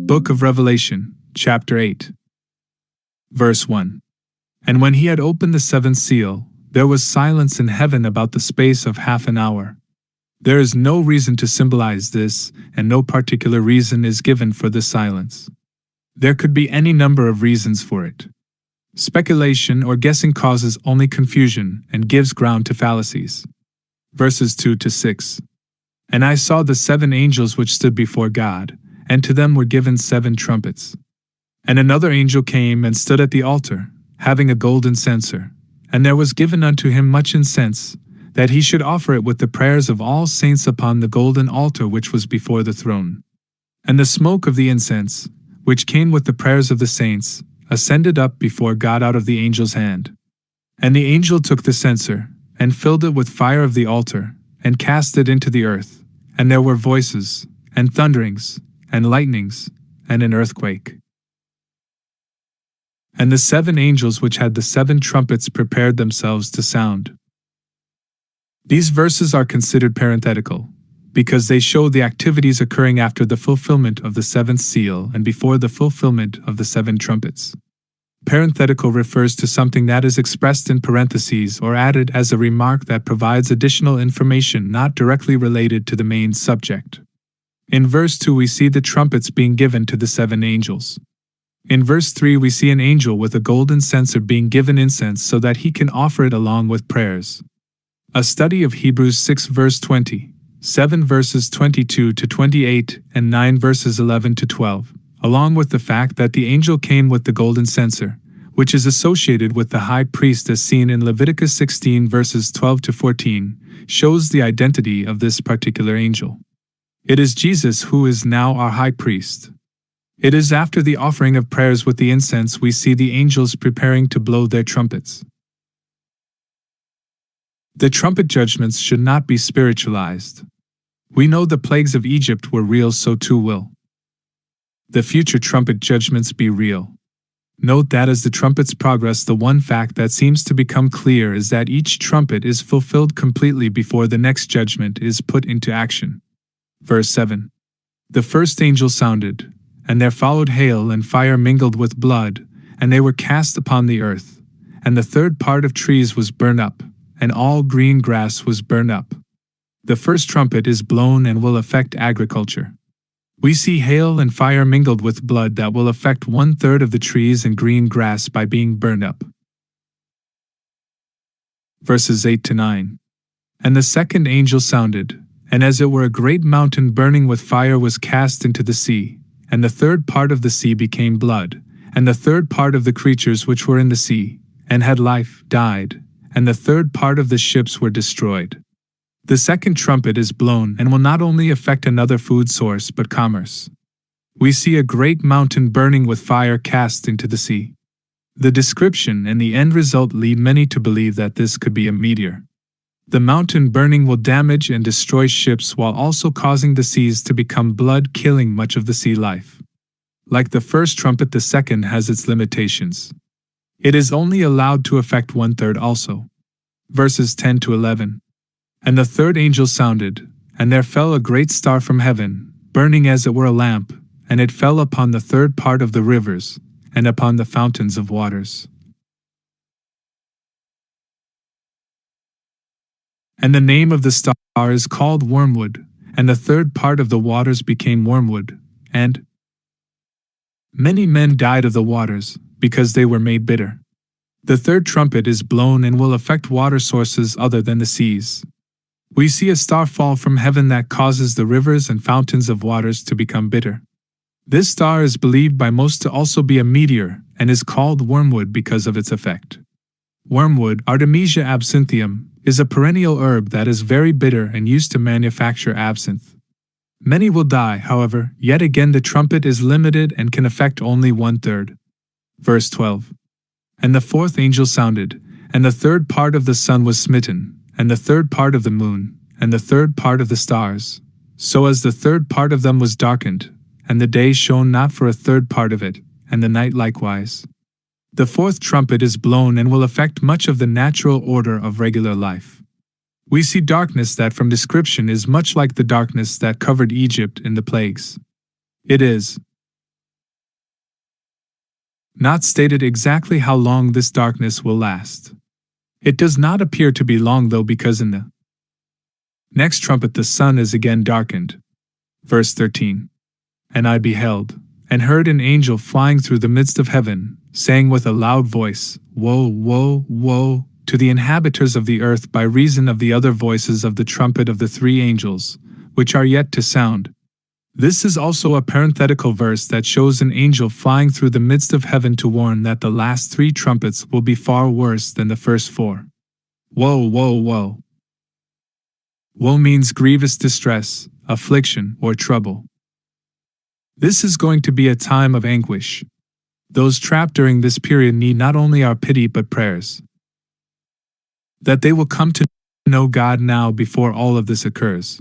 Book of Revelation, chapter 8. Verse 1. And when he had opened the seventh seal, there was silence in heaven about the space of half an hour. There is no reason to symbolize this, and no particular reason is given for this silence. There could be any number of reasons for it. Speculation or guessing causes only confusion and gives ground to fallacies. Verses 2 to 6. And I saw the 7 angels which stood before God, and to them were given 7 trumpets. And another angel came and stood at the altar, having a golden censer, and there was given unto him much incense, that he should offer it with the prayers of all saints upon the golden altar which was before the throne. And the smoke of the incense, which came with the prayers of the saints, ascended up before God out of the angel's hand. And the angel took the censer, and filled it with fire of the altar, and cast it into the earth, and there were voices, and thunderings, and lightnings, and an earthquake. And the 7 angels which had the 7 trumpets prepared themselves to sound. These verses are considered parenthetical, because they show the activities occurring after the fulfillment of the 7th seal and before the fulfillment of the 7 trumpets. Parenthetical refers to something that is expressed in parentheses or added as a remark that provides additional information not directly related to the main subject. In verse 2 we see the trumpets being given to the 7 angels. In verse 3 we see an angel with a golden censer being given incense so that he can offer it along with prayers. A study of Hebrews 6 verse 20, 7 verses 22 to 28, and 9 verses 11 to 12, along with the fact that the angel came with the golden censer, which is associated with the high priest as seen in Leviticus 16 verses 12 to 14, shows the identity of this particular angel. It is Jesus who is now our high priest. It is after the offering of prayers with the incense we see the angels preparing to blow their trumpets. The trumpet judgments should not be spiritualized. We know the plagues of Egypt were real, so too will the future trumpet judgments be real. Note that as the trumpets progress, the one fact that seems to become clear is that each trumpet is fulfilled completely before the next judgment is put into action. Verse 7. The first angel sounded, and there followed hail and fire mingled with blood, and they were cast upon the earth, and the third part of trees was burned up, and all green grass was burned up. The first trumpet is blown and will affect agriculture. We see hail and fire mingled with blood that will affect 1/3 of the trees and green grass by being burned up. Verses 8 to 9. And the second angel sounded, and as it were a great mountain burning with fire was cast into the sea, and the third part of the sea became blood, and the third part of the creatures which were in the sea, and had life, died, and the third part of the ships were destroyed. The second trumpet is blown and will not only affect another food source but commerce. We see a great mountain burning with fire cast into the sea. The description and the end result lead many to believe that this could be a meteor. The mountain burning will damage and destroy ships while also causing the seas to become blood, killing much of the sea life. Like the first trumpet, the second has its limitations. It is only allowed to affect 1/3 also. Verses 10 to 11. And the third angel sounded, and there fell a great star from heaven, burning as it were a lamp, and it fell upon the third part of the rivers, and upon the fountains of waters. And the name of the star is called Wormwood, and the third part of the waters became wormwood, and many men died of the waters, because they were made bitter. The third trumpet is blown and will affect water sources other than the seas. We see a star fall from heaven that causes the rivers and fountains of waters to become bitter. This star is believed by most to also be a meteor, and is called wormwood because of its effect. Wormwood, Artemisia absinthium, is a perennial herb that is very bitter and used to manufacture absinthe. Many will die, however, yet again the trumpet is limited and can affect only 1/3. Verse 12. And the fourth angel sounded, and the third part of the sun was smitten, and the third part of the moon, and the third part of the stars, so as the third part of them was darkened, and the day shone not for a third part of it, and the night likewise. The fourth trumpet is blown and will affect much of the natural order of regular life. We see darkness that from description is much like the darkness that covered Egypt in the plagues. It is not stated exactly how long this darkness will last. It does not appear to be long though, because in the next trumpet the sun is again darkened. Verse 13. And I beheld, and heard an angel flying through the midst of heaven, saying with a loud voice, Woe, woe, woe, to the inhabitants of the earth by reason of the other voices of the trumpet of the three angels, which are yet to sound. This is also a parenthetical verse that shows an angel flying through the midst of heaven to warn that the last three trumpets will be far worse than the first four. Woe, woe, woe. Woe means grievous distress, affliction, or trouble. This is going to be a time of anguish. Those trapped during this period need not only our pity but prayers. That they will come to know God now before all of this occurs.